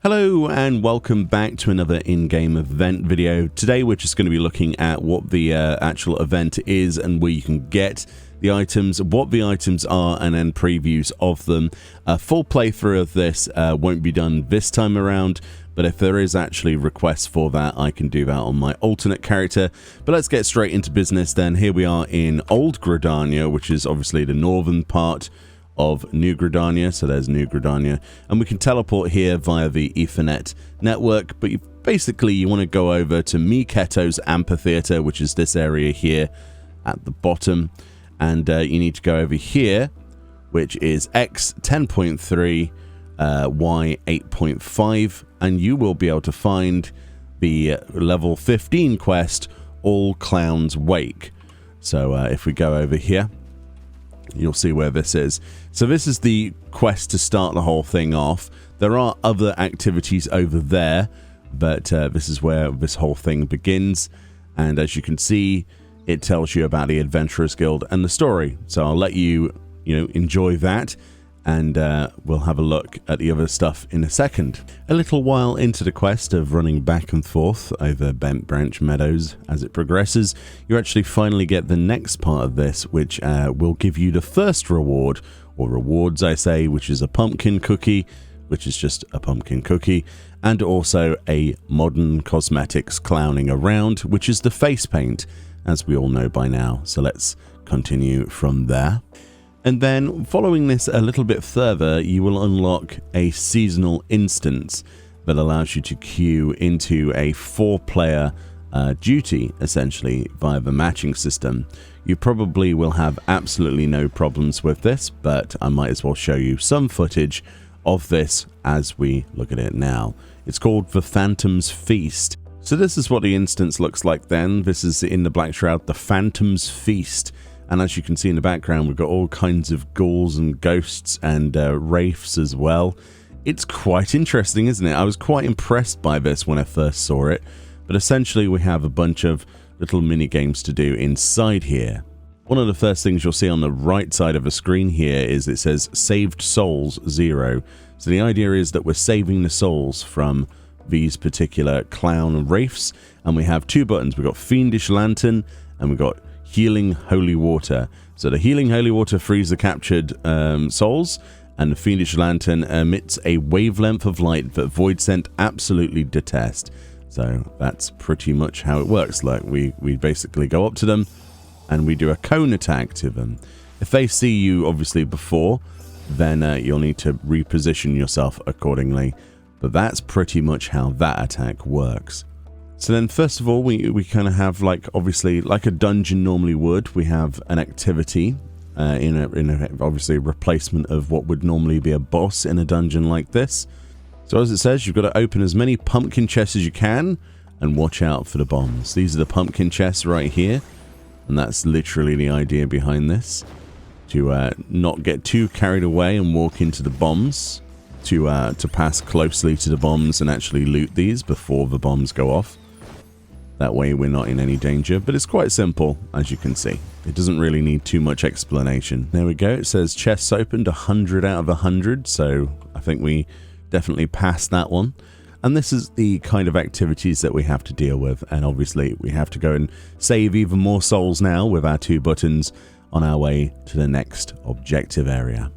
Hello and welcome back to another in-game event video. Today we're just going to be looking at what the actual event is and where you can get the items, what the items are, and then previews of them. A full playthrough of this won't be done this time around, but if there is actually requests for that, I can do that on my alternate character. But let's get straight into business then. Here we are in Old Gridania, which is obviously the northern part of New Gridania, so there's New Gridania, and we can teleport here via the Ethernet network. But basically you want to go over to Miketo's amphitheater, which is this area here at the bottom, and you need to go over here, which is X 10.3 Y 8.5, and you will be able to find the level 15 quest, All Clowns Wake. So if we go over here, you'll see where this is. So this is the quest to start the whole thing off. There are other activities over there, but this is where this whole thing begins. And as you can see, it tells you about the Adventurers Guild and the story. So I'll let you, enjoy that, and we'll have a look at the other stuff in a second. A little while into the quest of running back and forth over Bent Branch Meadows, as it progresses, you actually finally get the next part of this, which will give you the first reward, or rewards I say, which is a pumpkin cookie, which is just a pumpkin cookie, and also a modern cosmetics clowning around, which is the face paint, as we all know by now. So let's continue from there. And then, following this a little bit further, you will unlock a seasonal instance that allows you to queue into a 4-player duty, essentially, via the matching system. You probably will have absolutely no problems with this, but I might as well show you some footage of this as we look at it now. It's called the Phantom's Feast. So this is what the instance looks like then. This is in the Black Shroud, the Phantom's Feast. And as you can see in the background, we've got all kinds of ghouls and ghosts and wraiths as well. It's quite interesting, isn't it? I was quite impressed by this when I first saw it. But essentially, we have a bunch of little mini games to do inside here. One of the first things you'll see on the right side of the screen here is it says Saved Souls 0. So the idea is that we're saving the souls from these particular clown wraiths. And we have 2 buttons. We've got Fiendish Lantern and we've got Healing Holy Water. So the Healing Holy Water frees the captured souls, and the Fiendish Lantern emits a wavelength of light that Voidsent absolutely detest. So that's pretty much how it works. Like we basically go up to them and we do a cone attack to them. If they see you obviously before, then you'll need to reposition yourself accordingly. But that's pretty much how that attack works. So then first of all, we kind of have, obviously like a dungeon normally would, we have an activity in a obviously replacement of what would normally be a boss in a dungeon like this. So as it says, you've got to open as many pumpkin chests as you can and watch out for the bombs. These are the pumpkin chests right here, and that's literally the idea behind this, to not get too carried away and walk into the bombs, to pass closely to the bombs and actually loot these before the bombs go off. That way we're not in any danger, but it's quite simple, as you can see. It doesn't really need too much explanation. There we go. It says chests opened 100 out of 100, so I think we definitely passed that one. And this is the kind of activities that we have to deal with, and obviously we have to go and save even more souls now with our 2 buttons on our way to the next objective area.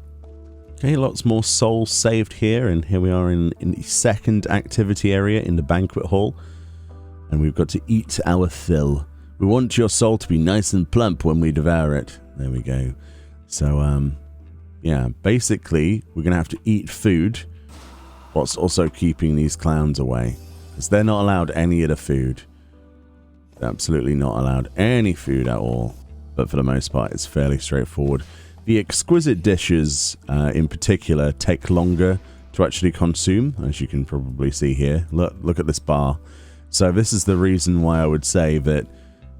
Okay, lots more souls saved here, and here we are in the second activity area in the banquet hall. And we've got to eat our fill. We want your soul to be nice and plump when we devour it. There we go. So, yeah, basically, we're going to have to eat food whilst also keeping these clowns away, because they're not allowed any of the food. They're absolutely not allowed any food at all. But for the most part, it's fairly straightforward. The exquisite dishes, in particular, take longer to actually consume, as you can probably see here. Look at this bar. So this is the reason why I would say that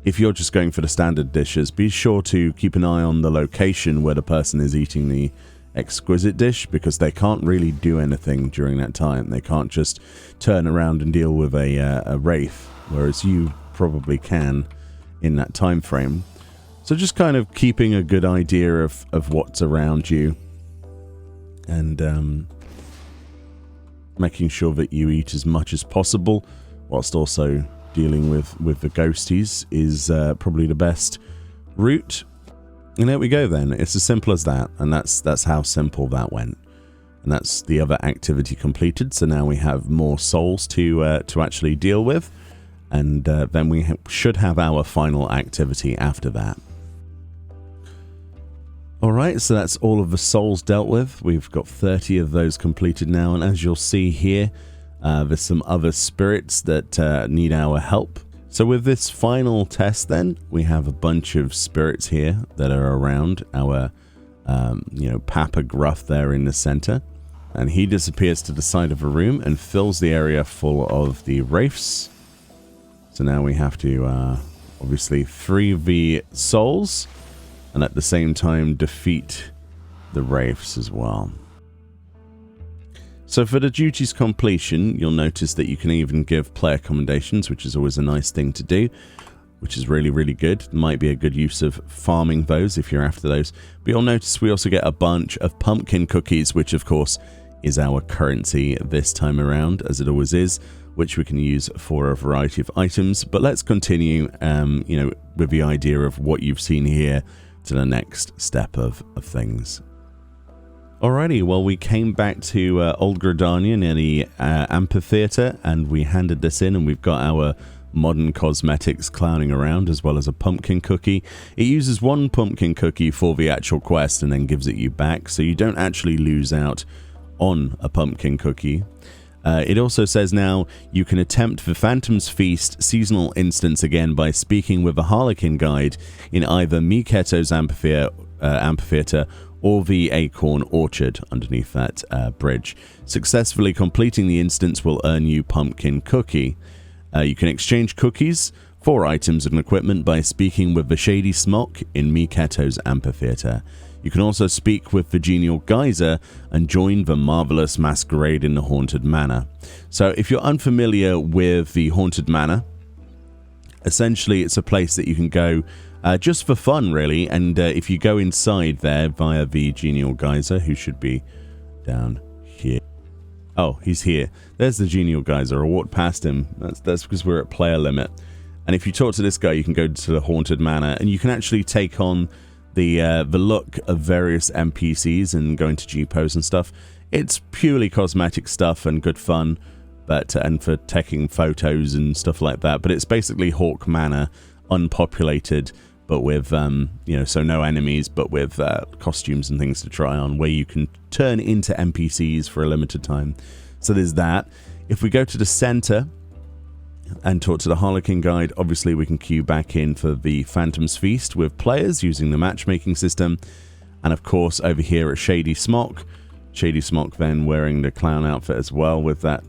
if you're just going for the standard dishes, be sure to keep an eye on the location where the person is eating the exquisite dish, because they can't really do anything during that time. They can't just turn around and deal with a wraith, whereas you probably can in that time frame. So just kind of keeping a good idea of what's around you. And making sure that you eat as much as possible, whilst also dealing with the ghosties is probably the best route. And there we go then. It's as simple as that, and that's how simple that went. And that's the other activity completed. So now we have more souls to actually deal with, and then we should have our final activity after that. Alright, so that's all of the souls dealt with. We've got 30 of those completed now, and as you'll see here, there's some other spirits that need our help. So with this final test then, we have a bunch of spirits here that are around our, Papa Gruff there in the center. And he disappears to the side of a room and fills the area full of the wraiths. So now we have to obviously free the souls and at the same time defeat the wraiths as well. So for the duty's completion, you'll notice that you can even give player commendations, which is always a nice thing to do, which is really, really good. Might be a good use of farming those if you're after those. But you'll notice we also get a bunch of pumpkin cookies, which of course is our currency this time around, as it always is, which we can use for a variety of items. But let's continue, with the idea of what you've seen here to the next step of things. Alrighty, well, we came back to Old Gridania near the amphitheater, and we handed this in, and we've got our modern cosmetics clowning around, as well as a pumpkin cookie. It uses one pumpkin cookie for the actual quest and then gives it you back, so you don't actually lose out on a pumpkin cookie. It also says now you can attempt the Phantom's Feast seasonal instance again by speaking with the Harlequin guide in either Miketo's amphitheater or the Acorn Orchard underneath that bridge. Successfully completing the instance will earn you pumpkin cookie. You can exchange cookies for items and equipment by speaking with the Shady Smock in Miketo's amphitheater. You can also speak with the Genial Geyser and join the marvelous masquerade in the Haunted Manor. So if you're unfamiliar with the Haunted Manor, essentially it's a place that you can go just for fun, really. And if you go inside there via the Genial Geyser, who should be down here. Oh, he's here. There's the Genial Geyser. I walked past him. That's because we're at player limit. And if you talk to this guy, you can go to the Haunted Manor, and you can actually take on the look of various NPCs and go into G-pose and stuff. It's purely cosmetic stuff and good fun, and for taking photos and stuff like that. But it's basically Hawk Manor, unpopulated, but with so no enemies, but with costumes and things to try on, where you can turn into NPCs for a limited time. So there's that. If we go to the center and talk to the Harlequin guide, obviously we can queue back in for the Phantom's Feast with players using the matchmaking system. And of course over here at Shady Smock then wearing the clown outfit as well with that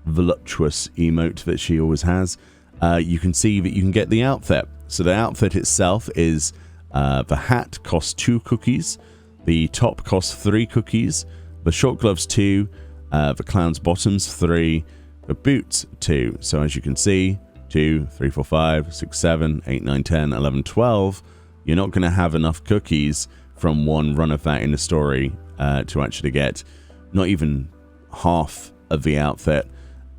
voluptuous emote that she always has. You can see that you can get the outfit. So the outfit itself is the hat costs 2 cookies, the top costs 3 cookies, the short gloves 2, the clown's bottoms 3, the boots 2. So as you can see, 2, 3, 4, 5, 6, 7, 8, 9, 10, 11, 12. You're not going to have enough cookies from one run of that in the story to actually get not even half of the outfit.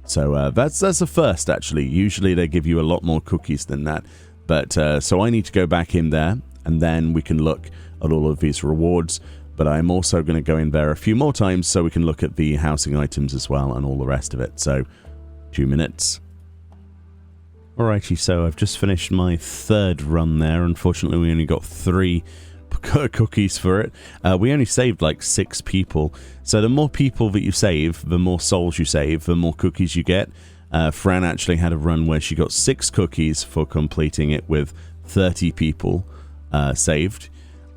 So that's a first, actually. Usually they give you a lot more cookies than that. But so I need to go back in there, and then we can look at all of these rewards. But I'm also going to go in there a few more times so we can look at the housing items as well and all the rest of it. So 2 minutes. Alrighty, so I've just finished my 3rd run there. Unfortunately, we only got 3 cookies for it. We only saved like 6 people. So the more people that you save, the more souls you save, the more cookies you get. Fran actually had a run where she got 6 cookies for completing it with 30 people saved.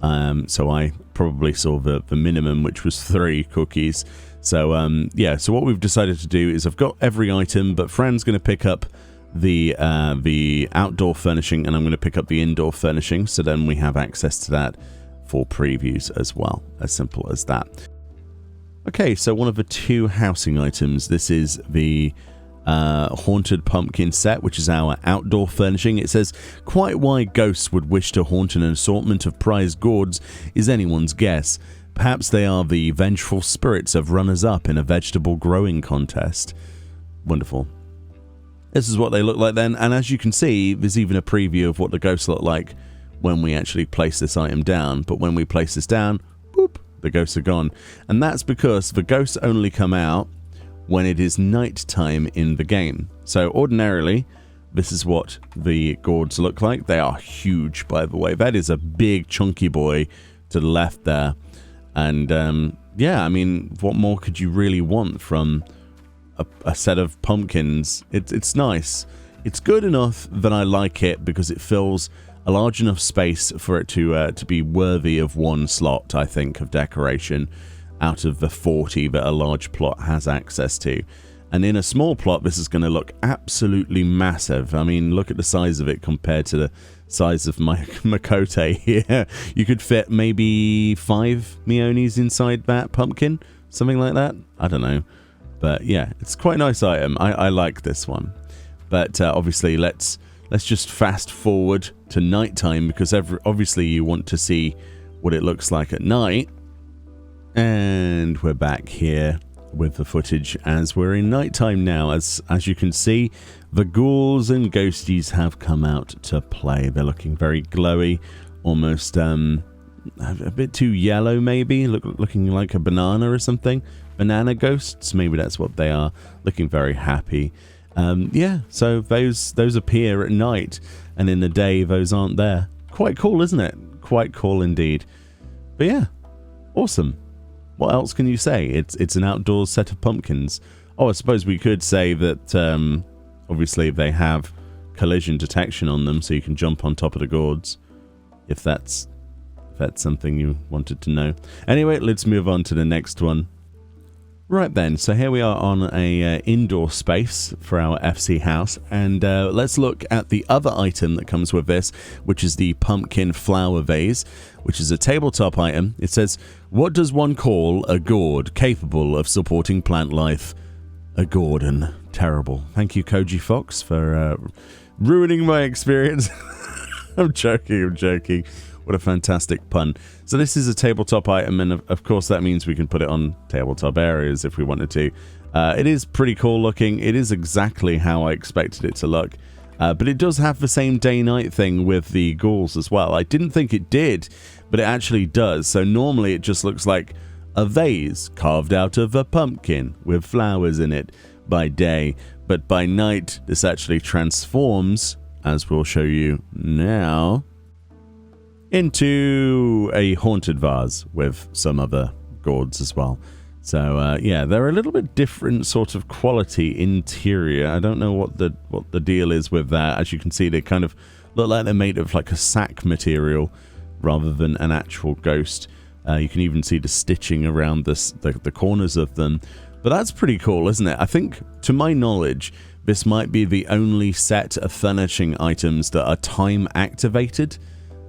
So I probably saw the minimum, which was 3 cookies. So yeah, so what we've decided to do is I've got every item, but Fran's going to pick up the outdoor furnishing, and I'm going to pick up the indoor furnishing, so then we have access to that for previews as well. As simple as that. Okay, so one of the 2 housing items, this is the Haunted Pumpkin set, which is our outdoor furnishing. It says, quite why ghosts would wish to haunt an assortment of prized gourds is anyone's guess. Perhaps they are the vengeful spirits of runners-up in a vegetable growing contest. Wonderful. This is what they look like then, and as you can see, there's even a preview of what the ghosts look like when we actually place this item down. But when we place this down, boop, the ghosts are gone. And that's because the ghosts only come out when it is night time in the game. So ordinarily, this is what the gourds look like. They are huge, by the way. That is a big chunky boy to the left there. And yeah, I mean, what more could you really want from a set of pumpkins? It's nice. It's good enough that I like it because it fills a large enough space for it to be worthy of one slot, I think, of decoration out of the 40 that a large plot has access to. And in a small plot, this is going to look absolutely massive. I mean, look at the size of it compared to the size of my Makote here. You could fit maybe 5 Meonis inside that pumpkin, something like that. I don't know. But yeah, it's quite a nice item. I like this one. But obviously, let's just fast forward to nighttime, because obviously you want to see what it looks like at night. And we're back here with the footage as we're in nighttime now. As you can see, the ghouls and ghosties have come out to play. They're looking very glowy, almost a bit too yellow maybe, looking like a banana or something. Banana ghosts, maybe that's what they are. Looking very happy. Yeah, so those appear at night, and in the day those aren't there. Quite cool, isn't it? Quite cool indeed. But yeah, awesome. What else can you say? It's an outdoors set of pumpkins. Oh, I suppose we could say that obviously they have collision detection on them, so you can jump on top of the gourds, if that's something you wanted to know. Anyway, let's move on to the next one. Right then, so here we are on a indoor space for our FC house, and let's look at the other item that comes with this, which is the pumpkin flower vase, which is a tabletop item. It says, what does one call a gourd capable of supporting plant life? A Gordon. Terrible. Thank you, Koji Fox, for ruining my experience. I'm joking. What a fantastic pun. So this is a tabletop item, and of course that means we can put it on tabletop areas if we wanted to. It is pretty cool looking. It is exactly how I expected it to look. But it does have the same day-night thing with the ghouls as well. I didn't think it did, but it actually does. So normally it just looks like a vase carved out of a pumpkin with flowers in it by day. But by night, this actually transforms, as we'll show you now, into a haunted vase with some other gourds as well. So yeah, they're a little bit different sort of quality interior. I don't know what the deal is with that. As you can see, they kind of look like they're made of like a sack material rather than an actual ghost. You can even see the stitching around the corners of them. But that's pretty cool, isn't it? I think, to my knowledge, this might be the only set of furnishing items that are time activated.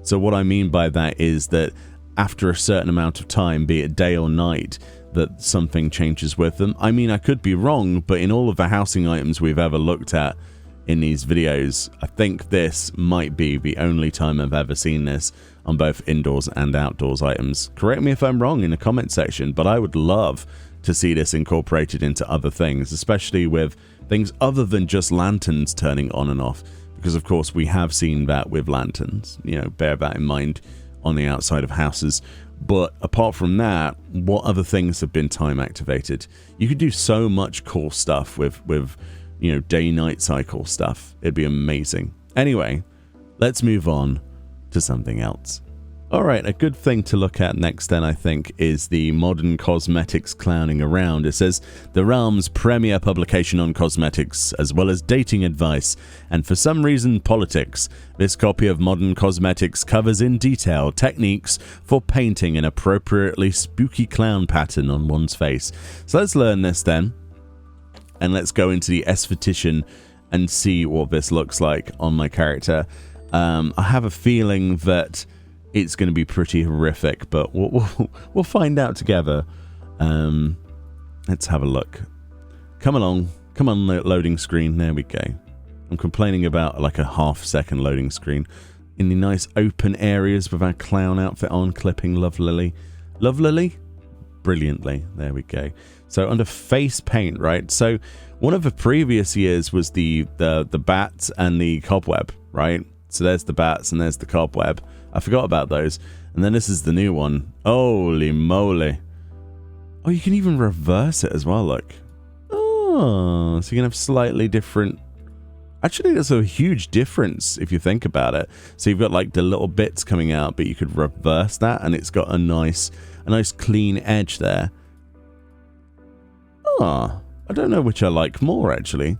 So what I mean by that is that after a certain amount of time, be it day or night, that something changes with them. I mean, I could be wrong, but in all of the housing items we've ever looked at in these videos, I think this might be the only time I've ever seen this on both indoors and outdoors items. Correct me if I'm wrong in the comment section, but I would love to see this incorporated into other things, especially with things other than just lanterns turning on and off. Because, of course, we have seen that with lanterns. You know, bear that in mind on the outside of houses. But apart from that, what other things have been time activated? You could do so much cool stuff with you know, day-night cycle stuff. It'd be amazing. Anyway, let's move on to something else. Alright, a good thing to look at next then, I think, is the modern cosmetics clowning around. It says, the realm's premier publication on cosmetics, as well as dating advice, and for some reason politics. This copy of Modern Cosmetics covers in detail techniques for painting an appropriately spooky clown pattern on one's face. So let's learn this then, and let's go into the esthetician and see what this looks like on my character. I have a feeling that it's going to be pretty horrific, but we'll find out together. Let's have a look. Come along. Come on, loading screen. There we go. I'm complaining about like a half-second loading screen. In the nice open areas with our clown outfit on, clipping Love Lily. Lovelily? Brilliantly. There we go. So under face paint, right? So one of the previous years was the bats and the cobweb, right? So there's the bats and there's the cobweb. I forgot about those. And then this is the new one. Holy moly. Oh, you can even reverse it as well, look. Oh, so you can have slightly different... Actually, there's a huge difference if you think about it. So you've got like the little bits coming out, but you could reverse that and it's got a nice clean edge there. Ah, I don't know which I like more, actually.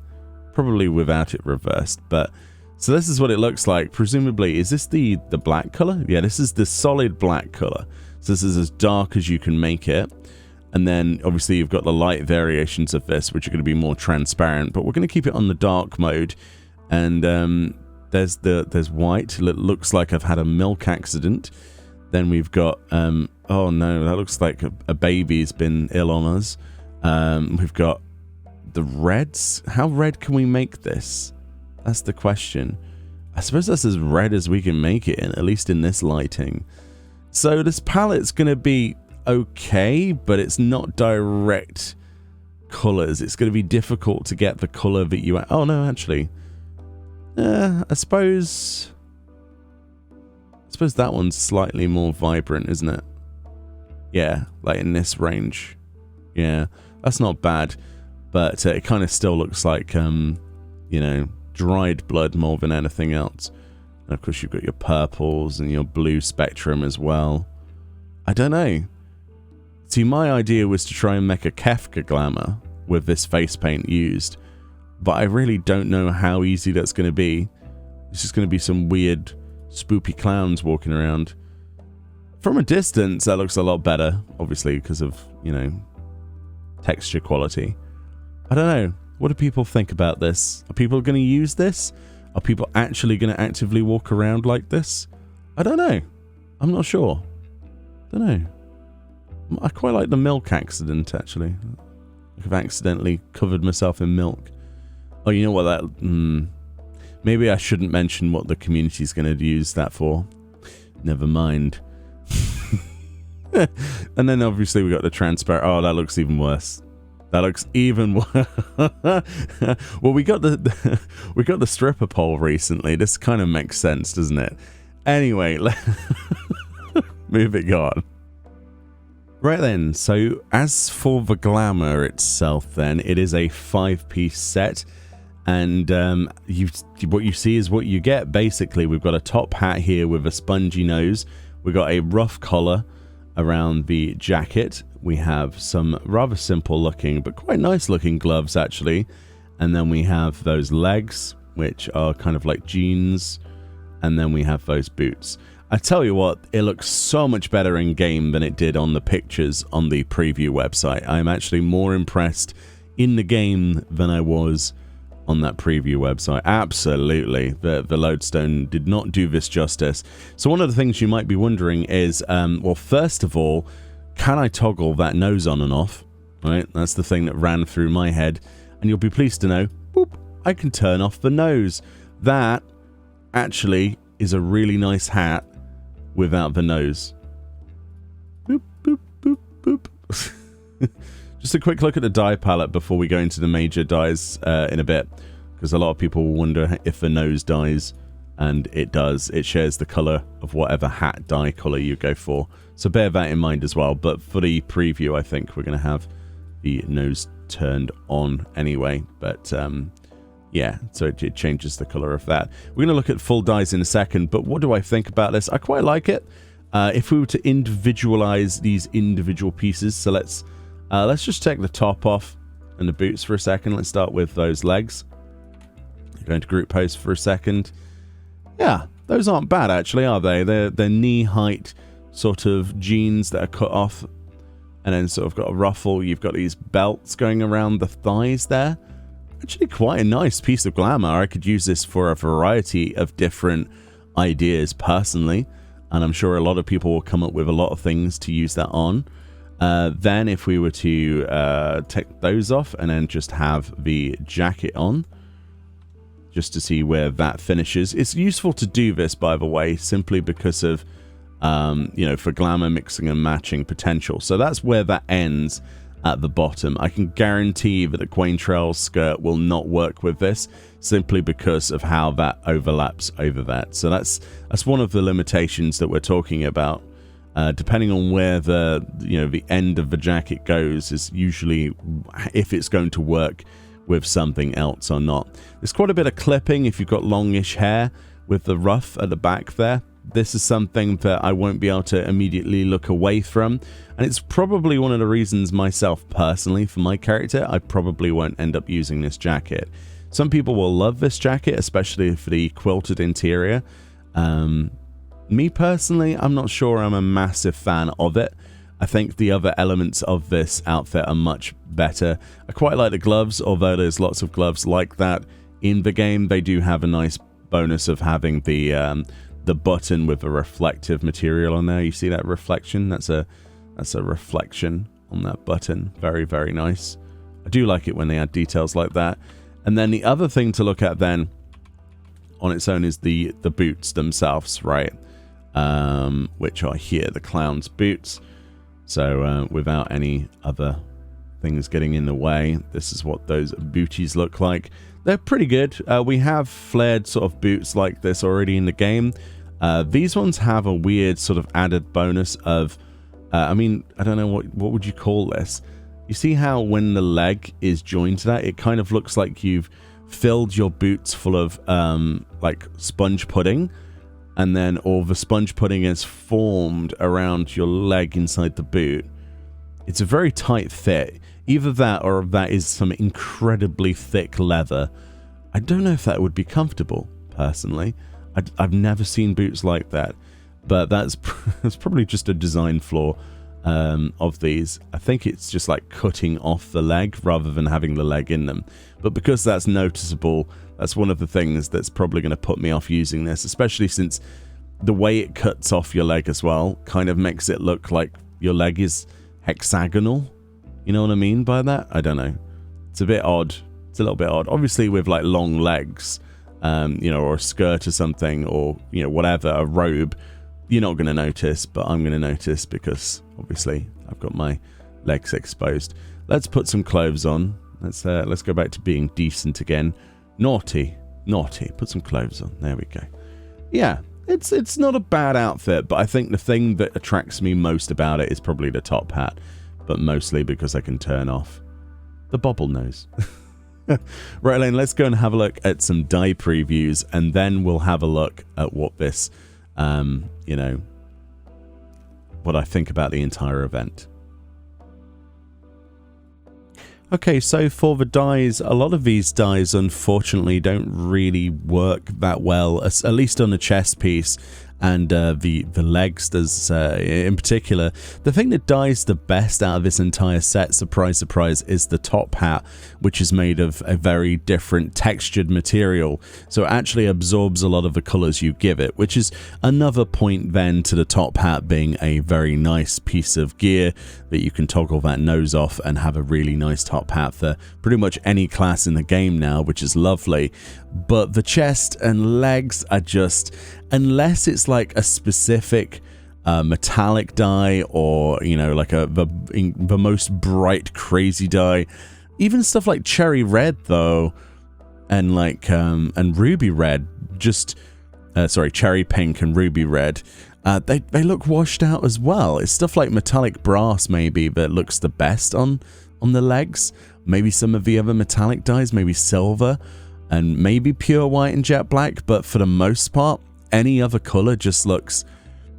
Probably without it reversed, but... So this is what it looks like. Presumably, is this the black color? Yeah, this is the solid black color. So this is as dark as you can make it. And then, obviously, you've got the light variations of this, which are going to be more transparent. But we're going to keep it on the dark mode. And there's white. It looks like I've had a milk accident. Then we've got... oh, no, that looks like a baby's been ill on us. We've got the reds. How red can we make this? That's the question. I suppose that's as red as we can make it, at least in this lighting. So this palette's going to be okay, but it's not direct colors. It's going to be difficult to get the color that you... Oh, no, actually. I suppose that one's slightly more vibrant, isn't it? Yeah, like in this range. Yeah, that's not bad. But it kind of still looks like, you know, dried blood more than anything else. And of course, you've got your purples and your blue spectrum as well. I don't know. See, my idea was to try and make a Kefka glamour with this face paint used. But I really don't know how easy that's going to be. It's just going to be some weird, spoopy clowns walking around. From a distance, that looks a lot better. Obviously, because of, you know, texture quality. I don't know. What do people think about this? Are people going to use this? Are people actually going to actively walk around like this? I don't know. I'm not sure. Don't know. I quite like the milk accident, actually. I've accidentally covered myself in milk. Oh, you know what that... maybe I shouldn't mention what the community's going to use that for. Never mind. And then obviously we got the transparent... Oh, that looks even worse. That looks even worse. Well, we got the stripper pole recently. This kind of makes sense, doesn't it? Anyway, moving on. Right then, so as for the glamour itself then, it is a 5-piece set. And what you see is what you get, basically. We've got a top hat here with a spongy nose. We've got a rough collar around the jacket. We have some rather simple looking, but quite nice looking gloves, actually. And then we have those legs, which are kind of like jeans. And then we have those boots. I tell you what, it looks so much better in game than it did on the pictures on the preview website. I'm actually more impressed in the game than I was on that preview website. Absolutely. The lodestone did not do this justice. So one of the things you might be wondering is, well, first of all, can I toggle that nose on and off? Right, that's the thing that ran through my head. And you'll be pleased to know, boop, I can turn off the nose. That actually is a really nice hat without the nose. Boop, boop, boop, boop. Just a quick look at the dye palette before we go into the major dyes in a bit, because a lot of people will wonder if the nose dyes, and it does. It shares the color of whatever hat dye color you go for, so bear that in mind as well. But for the preview, I think we're going to have the nose turned on anyway. But yeah, so it changes the color of that. We're going to look at full dyes in a second, but what do I think about this? I quite like it. If we were to individualize these individual pieces, so let's just take the top off and the boots for a second. Let's start with those legs. Going to group pose for a second. Yeah, those aren't bad actually, are they? They're knee-height sort of jeans that are cut off and then sort of got a ruffle. You've got these belts going around the thighs there. Actually quite a nice piece of glamour. I could use this for a variety of different ideas personally, and I'm sure a lot of people will come up with a lot of things to use that on. Then if we were to take those off and then just have the jacket on, just to see where that finishes. It's useful to do this, by the way, simply because of you know, for glamour, mixing and matching potential. So that's where that ends at the bottom. I can guarantee that the Quaintrell's skirt will not work with this, simply because of how that overlaps over that. So that's one of the limitations that we're talking about. Depending on where the end of the jacket goes is usually if it's going to work with something else or not. There's quite a bit of clipping if you've got longish hair with the ruff at the back there. This is something that I won't be able to immediately look away from, and it's probably one of the reasons myself personally, for my character, I probably won't end up using this jacket. Some people will love this jacket, especially for the quilted interior. Me personally, I'm not sure I'm a massive fan of it. I think the other elements of this outfit are much better. I quite like the gloves, although there's lots of gloves like that in the game. They do have a nice bonus of having the button with a reflective material on there. You see that reflection? That's a reflection on that button. Very, very nice. I do like it when they add details like that. And then the other thing to look at then on its own is the boots themselves, right? Which are here, the clown's boots. So without any other things getting in the way, this is what those booties look like. They're pretty good. We have flared sort of boots like this already in the game. These ones have a weird sort of added bonus of, I mean, I don't know, what would you call this? You see how when the leg is joined to that, it kind of looks like you've filled your boots full of like sponge pudding, and then all the sponge pudding is formed around your leg inside the boot. It's a very tight fit. Either that or that is some incredibly thick leather. I don't know if that would be comfortable, personally. I've never seen boots like that, but that's probably just a design flaw of these. I think it's just like cutting off the leg rather than having the leg in them. But because that's noticeable, that's one of the things that's probably going to put me off using this, especially since the way it cuts off your leg as well kind of makes it look like your leg is hexagonal. You know what I mean by that? I don't know. It's a bit odd. It's a little bit odd. Obviously with like long legs, you know, or a skirt or something, or, you know, whatever, a robe, you're not going to notice, but I'm going to notice because obviously I've got my legs exposed. Let's put some clothes on. Let's go back to being decent again. Naughty. Put some clothes on. There we go. Yeah, it's not a bad outfit, but I think the thing that attracts me most about it is probably the top hat, but mostly because I can turn off the bobble nose. Right, Elaine, let's go and have a look at some dye previews, and then we'll have a look at what this, you know, what I think about the entire event. Okay, so for the dyes, a lot of these dyes unfortunately don't really work that well, at least on the chest piece and the legs. There's in particular, the thing that dyes the best out of this entire set, surprise surprise, is the top hat, which is made of a very different textured material, so it actually absorbs a lot of the colors you give it, which is another point then to the top hat being a very nice piece of gear that you can toggle that nose off and have a really nice top hat for pretty much any class in the game now, which is lovely. But the chest and legs are just, unless it's like a specific metallic dye, or, you know, like the most bright crazy dye, even stuff like cherry red though, and like and ruby red, just sorry, cherry pink and ruby red, they look washed out as well. It's stuff like metallic brass maybe that looks the best on the legs. Maybe some of the other metallic dyes, maybe silver, and maybe pure white and jet black, but for the most part, any other color just looks,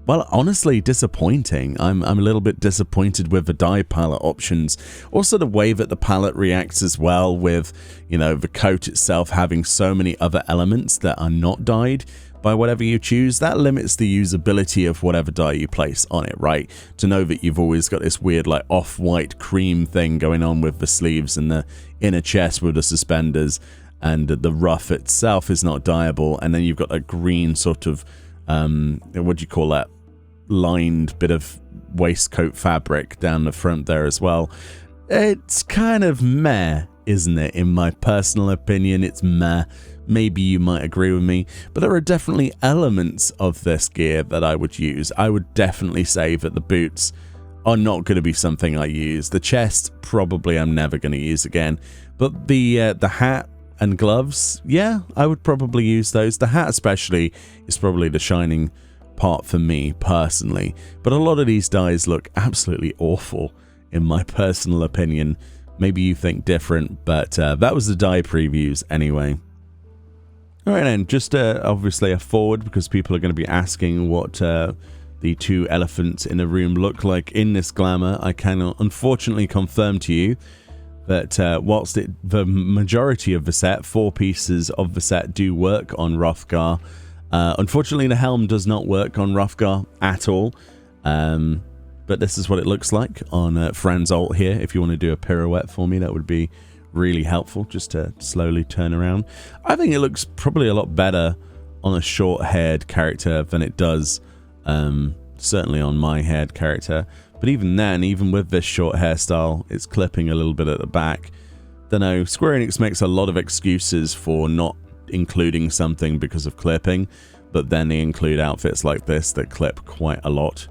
well, honestly disappointing. I'm a little bit disappointed with the dye palette options. Also the way that the palette reacts as well, with, you know, the coat itself having so many other elements that are not dyed by whatever you choose. That limits the usability of whatever dye you place on it, right? To know that you've always got this weird like off-white cream thing going on with the sleeves and the inner chest with the suspenders, and the ruff itself is not dyeable, and then you've got a green sort of what do you call that, lined bit of waistcoat fabric down the front there as well. It's kind of meh, isn't it? In my personal opinion, it's meh. maybe you might agree with me, but there are definitely elements of this gear that I would use. I would definitely say that the boots are not going to be something I use. The chest, probably I'm never going to use again. But the hat and gloves, yeah, I would probably use those. The hat especially is probably the shining part for me personally. But a lot of these dyes look absolutely awful, in my personal opinion. Maybe you think different, but that was the dye previews anyway. Alright then, just obviously a forward, because people are going to be asking what the two elephants in the room look like in this glamour. I cannot unfortunately confirm to you that whilst the majority of the set, 4 pieces of the set, do work on Hrothgar, unfortunately the helm does not work on Hrothgar at all. But this is what it looks like on Fran's ult here. If you want to do a pirouette for me, that would be really helpful, just to slowly turn around. I think it looks probably a lot better on a short-haired character than it does certainly on my haired character. But even then, even with this short hairstyle, it's clipping a little bit at the back. Don't know, Square Enix makes a lot of excuses for not including something because of clipping, but then they include outfits like this that clip quite a lot.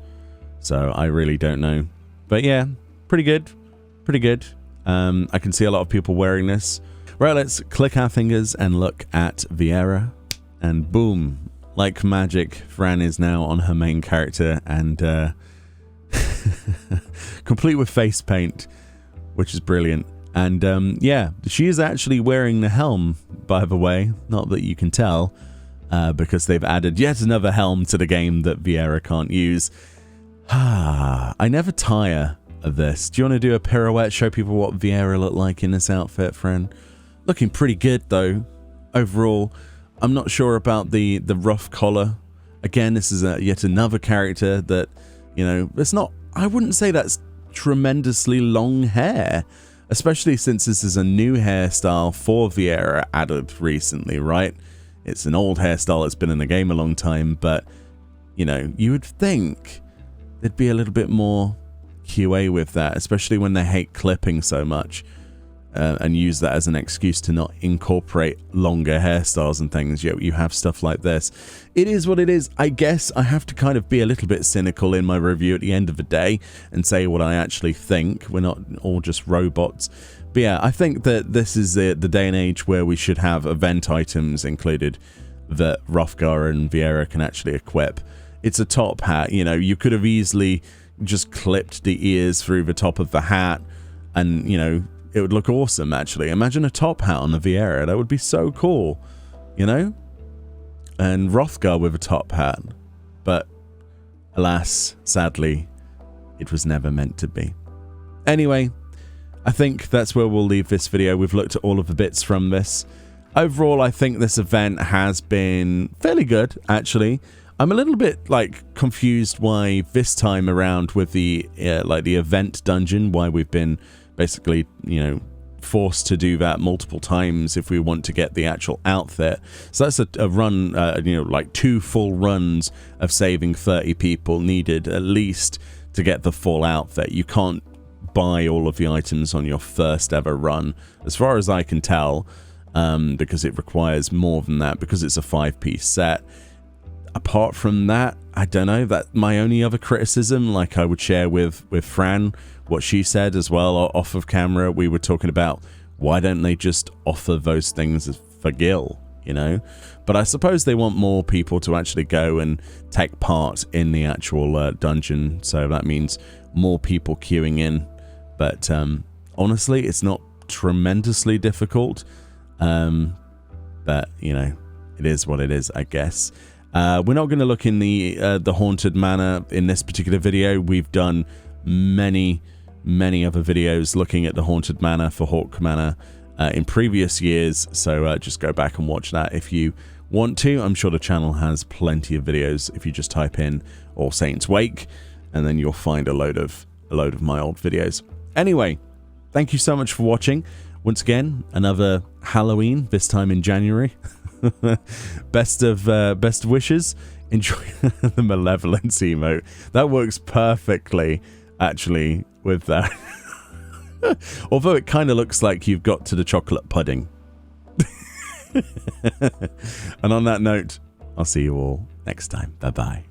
So I really don't know. But yeah, pretty good. Pretty good. I can see a lot of people wearing this. Right, let's click our fingers and look at Viera. And boom, like magic, Fran is now on her main character and complete with face paint, which is brilliant. And yeah, she is actually wearing the helm, by the way. Not that you can tell, because they've added yet another helm to the game that Viera can't use. I never tire of this. Do you want to do a pirouette, show people what Viera looked like in this outfit, friend? Looking pretty good though, overall. I'm not sure about the rough collar. Again, this is yet another character that, you know, it's not, I wouldn't say that's tremendously long hair, especially since this is a new hairstyle for Viera added recently, right? It's an old hairstyle that's been in the game a long time, but, you know, you would think there'd be a little bit more QA with that, especially when they hate clipping so much and use that as an excuse to not incorporate longer hairstyles and things. Yet you have stuff like this. It is what it is. I guess I have to kind of be a little bit cynical in my review at the end of the day and say what I actually think. We're not all just robots. But yeah, I think that this is the day and age where we should have event items included that Hrothgar and Viera can actually equip. It's a top hat, you know, you could have easily just clipped the ears through the top of the hat and, you know, it would look awesome, actually. Imagine a top hat on the Viera. That would be so cool, you know? And Hrothgar with a top hat. But, alas, sadly, it was never meant to be. Anyway, I think that's where we'll leave this video. We've looked at all of the bits from this. Overall, I think this event has been fairly good, actually. I'm a little bit like confused why this time around with the like the event dungeon, why we've been basically, you know, forced to do that multiple times if we want to get the actual outfit. So that's a run, you know, like 2 full runs of saving 30 people needed at least to get the full outfit. You can't buy all of the items on your first ever run, as far as I can tell, because it requires more than that, because it's a 5-piece set. Apart from that, I don't know, that my only other criticism, like I would share with Fran, what she said as well off of camera, we were talking about why don't they just offer those things for Gil, you know? But I suppose they want more people to actually go and take part in the actual dungeon, so that means more people queuing in. But honestly, it's not tremendously difficult, but, you know, it is what it is, I guess. We're not going to look in the Haunted Manor in this particular video. We've done many other videos looking at the Haunted Manor for Hawk Manor in previous years, so just go back and watch that if you want to. I'm sure the channel has plenty of videos if you just type in All Saints Wake, and then you'll find a load of my old videos. Anyway, thank you so much for watching. Once again, another Halloween, this time in January. best of wishes. Enjoy the malevolence emote. That works perfectly, actually, with that. Although it kind of looks like you've got to the chocolate pudding. And on that note, I'll see you all next time. Bye-bye.